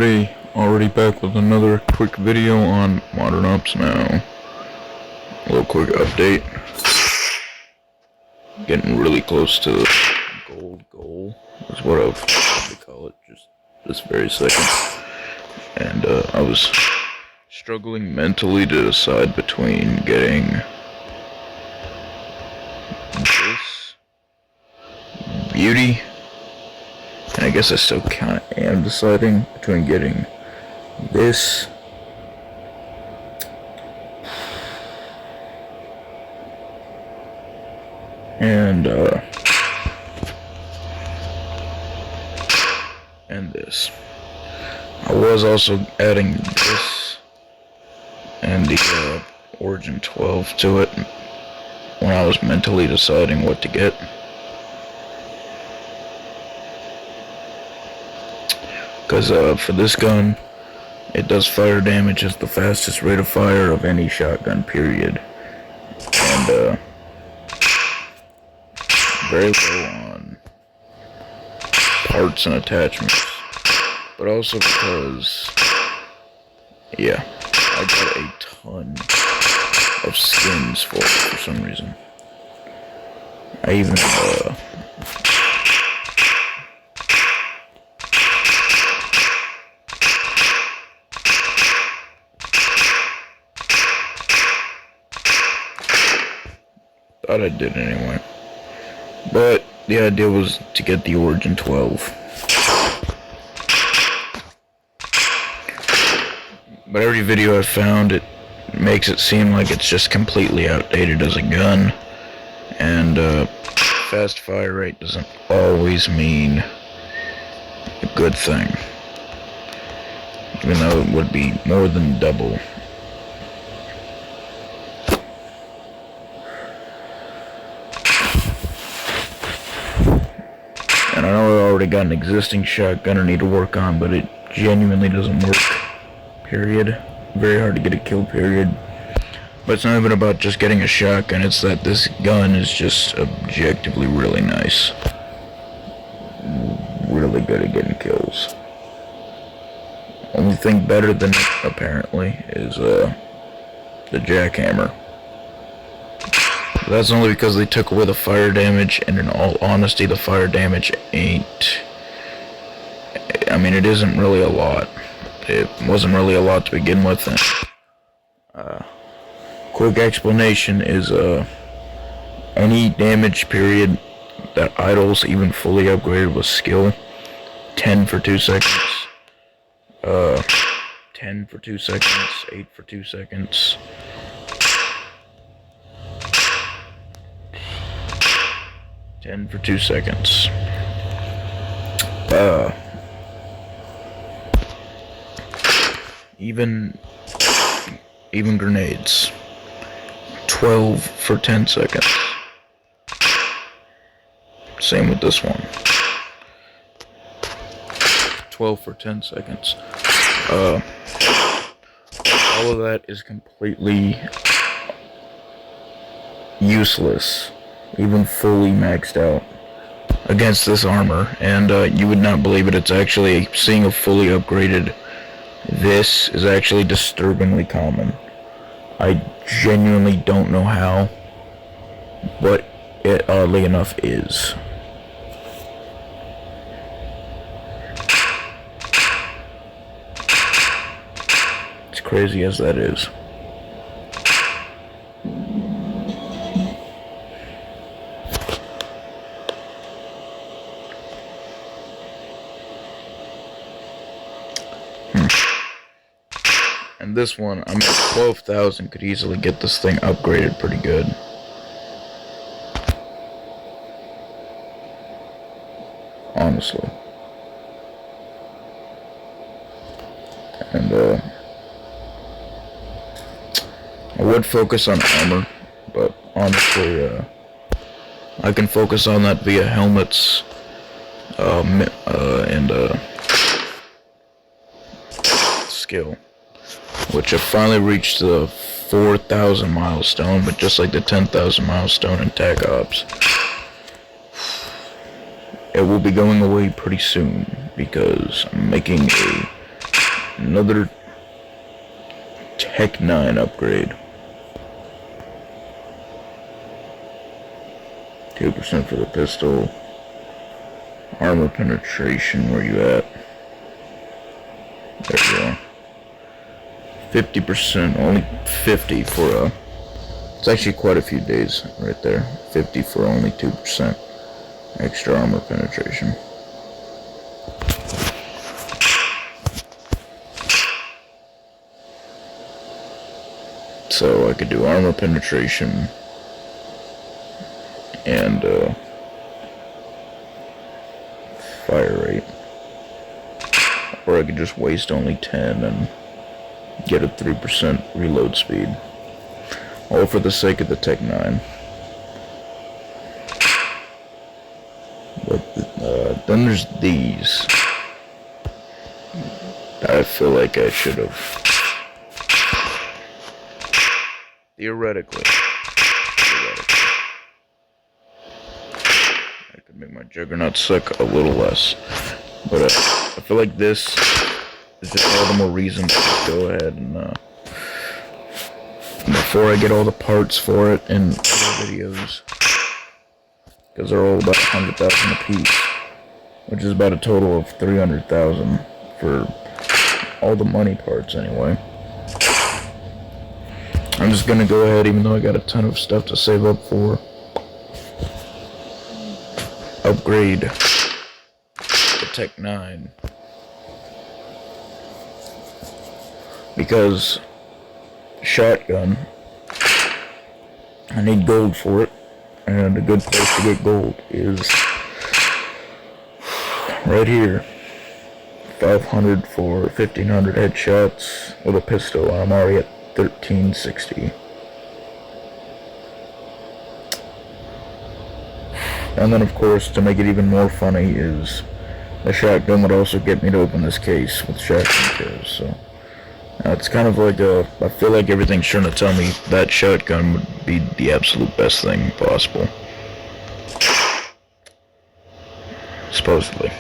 everybody, already back with another quick video on Modern Ops Now. A little quick update. Getting really close to the goal is what I've come to call it, just this very second. And I was struggling mentally to decide between getting this beauty, and I guess I still kind of am deciding between getting this and this. I was also adding this and the Origin 12 to it when I was mentally deciding what to get. Because for this gun, it does fire damage at the fastest rate of fire of any shotgun, period. And very low on parts and attachments. But also because, yeah, I got a ton of skins for it for some reason. I even, thought I did anyway. But the idea was to get the Origin 12. But every video I've found, it makes it seem like it's just completely outdated as a gun. And fast fire rate doesn't always mean a good thing. Even though it would be more than double. And I know I already got an existing shotgun I need to work on, but it genuinely doesn't work, period. Very hard to get a kill, period. But it's not even about just getting a shotgun, it's that this gun is just objectively really nice. Really good at getting kills. Only thing better than it, apparently, is the jackhammer. That's only because they took away the fire damage, and in all honesty, the fire damage ain't... I mean, it isn't really a lot. It wasn't really a lot to begin with. And, quick explanation is, any damage period that idles, even fully upgraded with skill, 10 for 2 seconds, 10 for 2 seconds, 8 for 2 seconds, 10 for 2 seconds. Even grenades. 12 for 10 seconds. Same with this one. 12 for 10 seconds. All of that is completely useless, even fully maxed out, against this armor. And you would not believe it, it's actually, seeing a fully upgraded this is actually disturbingly common. I genuinely don't know how, but it oddly enough is. As crazy as that is. And this one, I'm at 12,000, could easily get this thing upgraded pretty good. Honestly. And, I would focus on armor, but honestly, I can focus on that via helmets, and skill. Which have finally reached the 4,000 milestone, but just like the 10,000 milestone in TAC Ops, it will be going away pretty soon, because I'm making a Another Tech 9 upgrade. 2% for the pistol. Armor penetration, where you at? There you go. 50%, only 50 for a... It's actually quite a few days right there. 50 for only 2% extra armor penetration. So I could do armor penetration and fire rate. Or I could just waste only 10 and get a 3% reload speed. All for the sake of the Tech 9. But then there's these. I feel like I should have. Theoretically. I could make my Juggernaut suck a little less. But I feel like this is just all the more reason to just go ahead and, before I get all the parts for it in other videos, because they're all about 100,000 apiece, which is about a total of 300,000 for all the money parts anyway. I'm just gonna go ahead, even though I got a ton of stuff to save up for, upgrade the Tech 9, because shotgun, I need gold for it, and a good place to get gold is right here. 500 for 1500 headshots with a pistol. I'm already at 1360. And then of course, to make it even more funny, is the shotgun would also get me to open this case with shotgun kills. So it's kind of like I feel like everything's trying to tell me that shotgun would be the absolute best thing possible. Supposedly.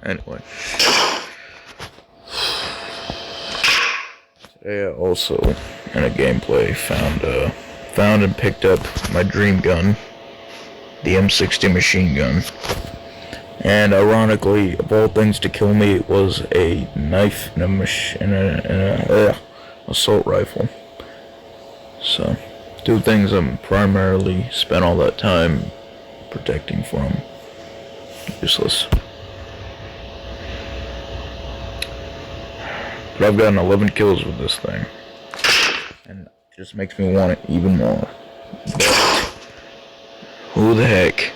Anyway. Today I also, in a gameplay, found and picked up my dream gun, the M60 machine gun. And ironically, of all things to kill me, it was a knife and a assault rifle. So, two things I'm primarily spent all that time protecting from. Useless. But I've gotten 11 kills with this thing, and it just makes me want it even more. But who the heck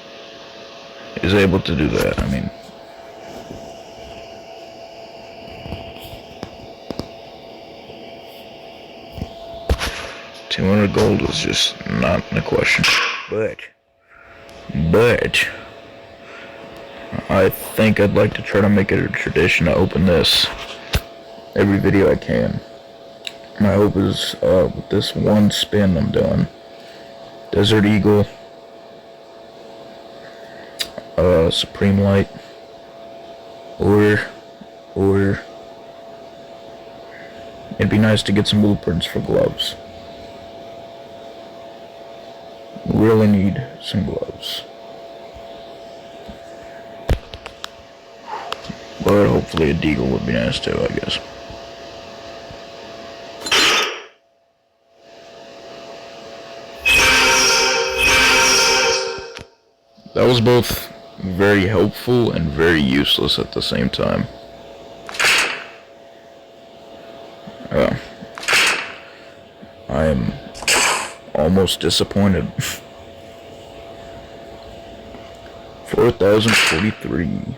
is able to do that? I mean, $200 gold is just not in the question. But I think I'd like to try to make it a tradition to open this every video I can. My hope is, with this one spin I'm doing, Desert Eagle, Supreme Light, or it'd be nice to get some blueprints for gloves. Really need some gloves. But hopefully a deagle would be nice too, I guess. That was both very helpful and very useless at the same time. I am almost disappointed. 4,043.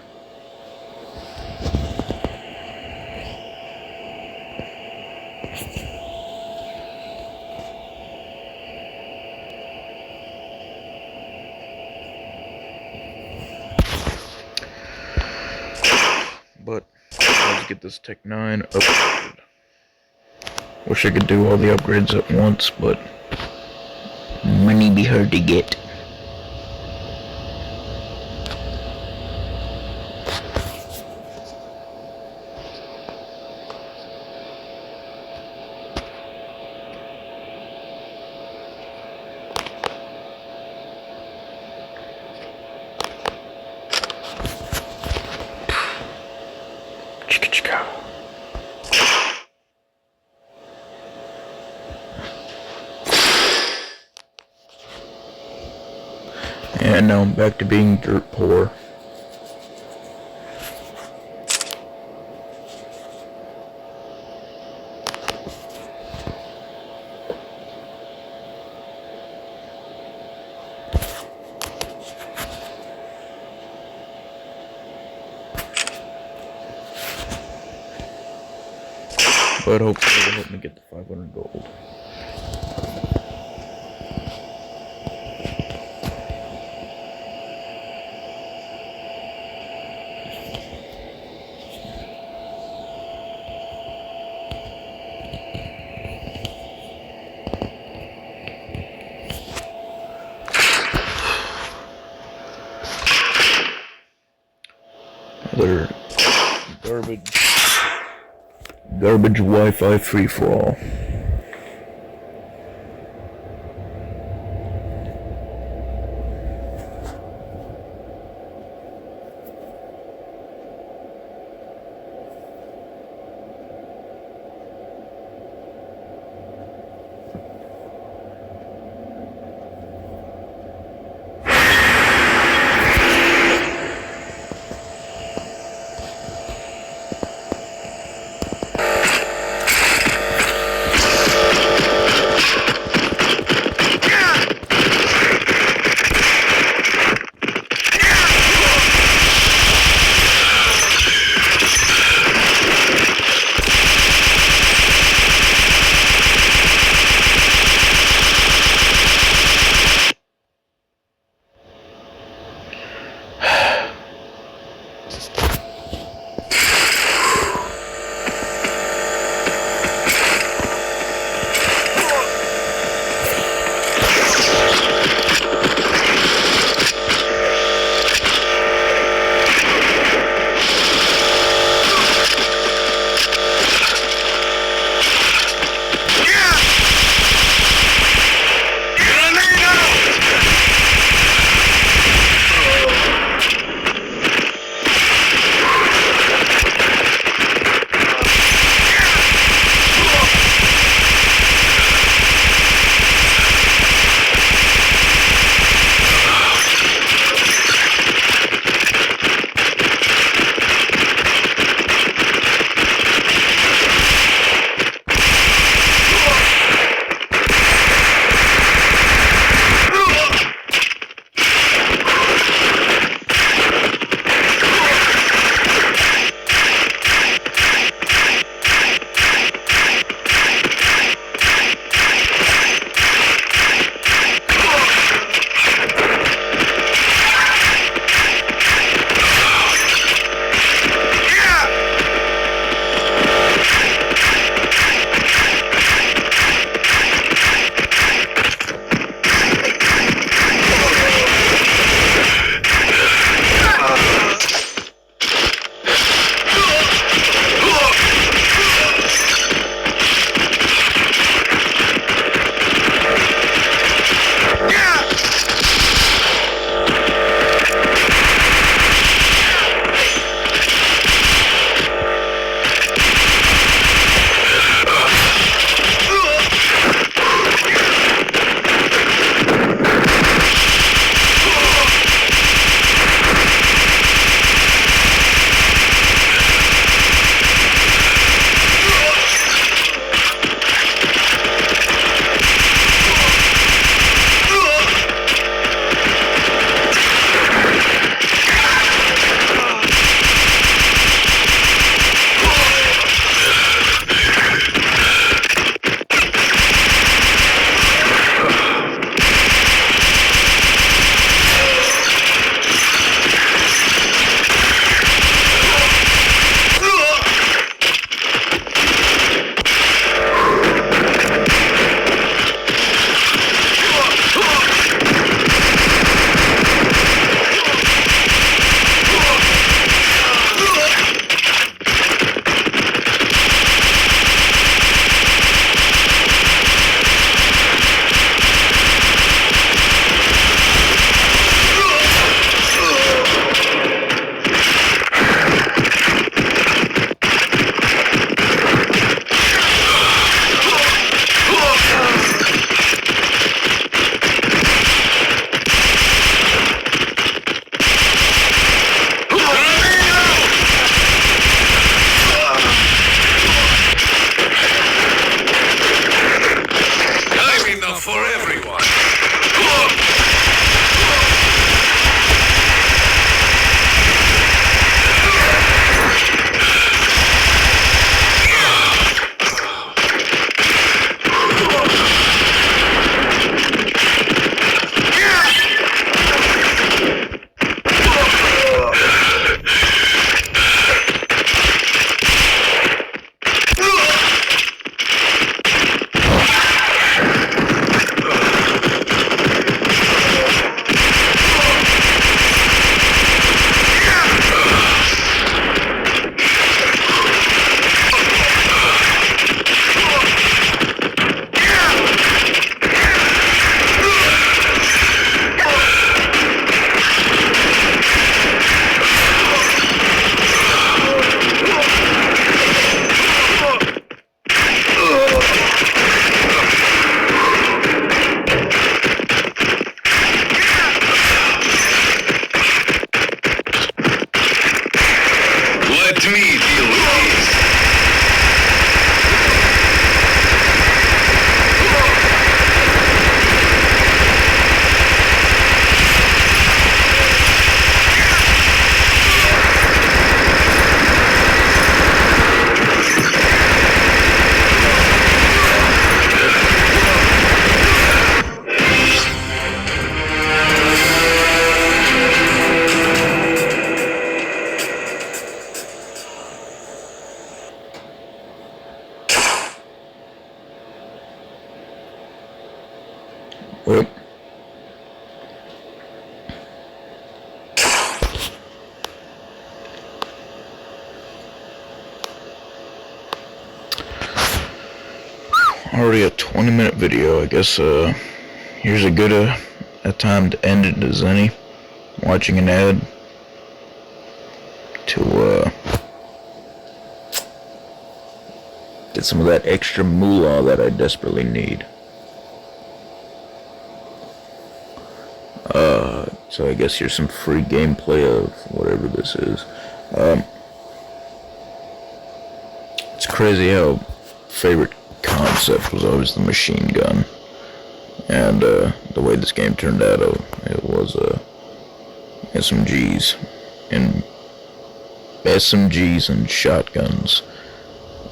But Let's get this Tech 9 upgraded. Wish I could do all the upgrades at once, but money be hard to get. And now I'm back to being dirt poor. But hopefully it'll help me get the 500 gold. Another garbage Wi-Fi free-for-all. already a 20-minute video. I guess here's a good a time to end it as any. Watching an ad to get some of that extra moolah that I desperately need. So I guess here's some free gameplay of whatever this is. It's crazy how favorite concept was always the machine gun, and the way this game turned out, it was SMGs and shotguns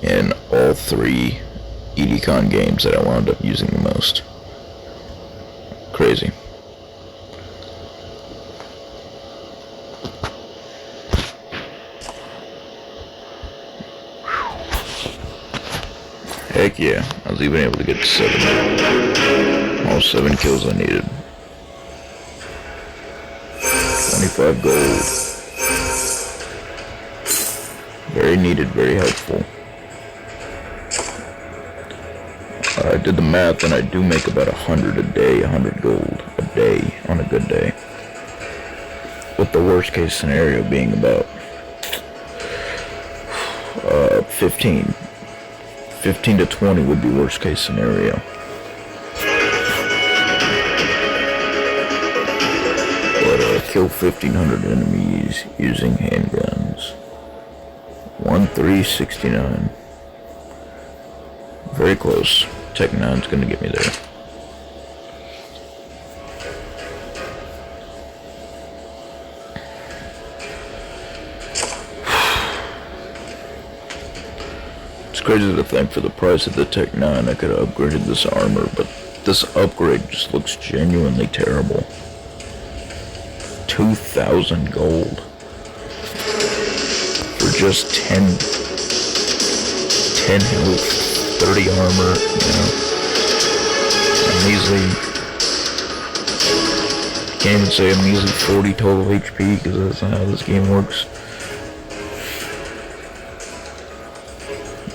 in all three EDCon games that I wound up using the most. Crazy. Heck yeah, I was even able to get 7 kills I needed. 25 gold. Very needed, very helpful. I did the math and I do make about 100 a day, 100 gold a day on a good day. With the worst case scenario being about 15 to 20 would be worst case scenario. But kill 1,500 enemies using handguns. 1369. Very close. Tech 9's gonna get me there. It's crazy to think for the price of the Tech 9 I could have upgraded this armor, but this upgrade just looks genuinely terrible. 2,000 gold for just 10 health, 30 armor, you know. A measly, can't even say a measly 40 total HP, because that's not how this game works.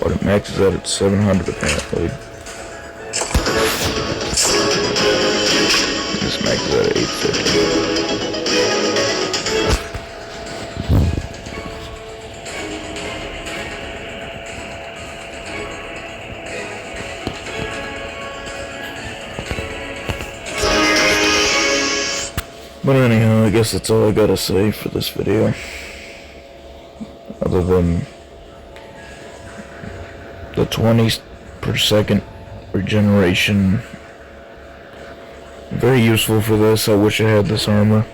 But it maxes out at 700 apparently. This maxes out at 850. But anyhow, I guess that's all I gotta say for this video. Other than the 20 per second regeneration. Very useful for this. I wish I had this armor.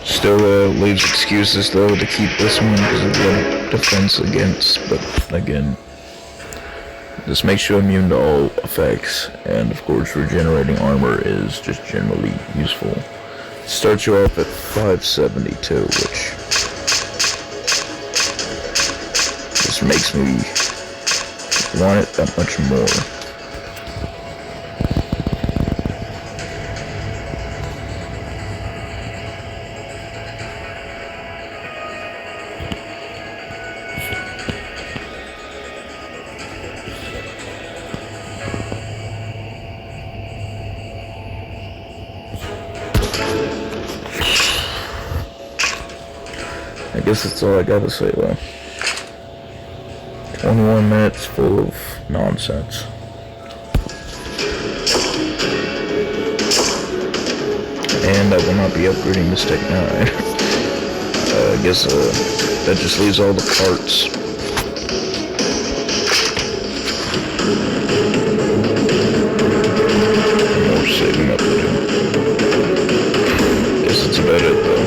Still leaves excuses though to keep this one because of the defense against, but again, this makes you immune to all effects, and of course regenerating armor is just generally useful. Starts you off at 572, which just makes me want it that much more. I guess that's all I gotta say though. 21 minutes full of nonsense. And I will not be upgrading this Tech 9. I guess that just leaves all the parts. More saving up to do. Guess that's about it though.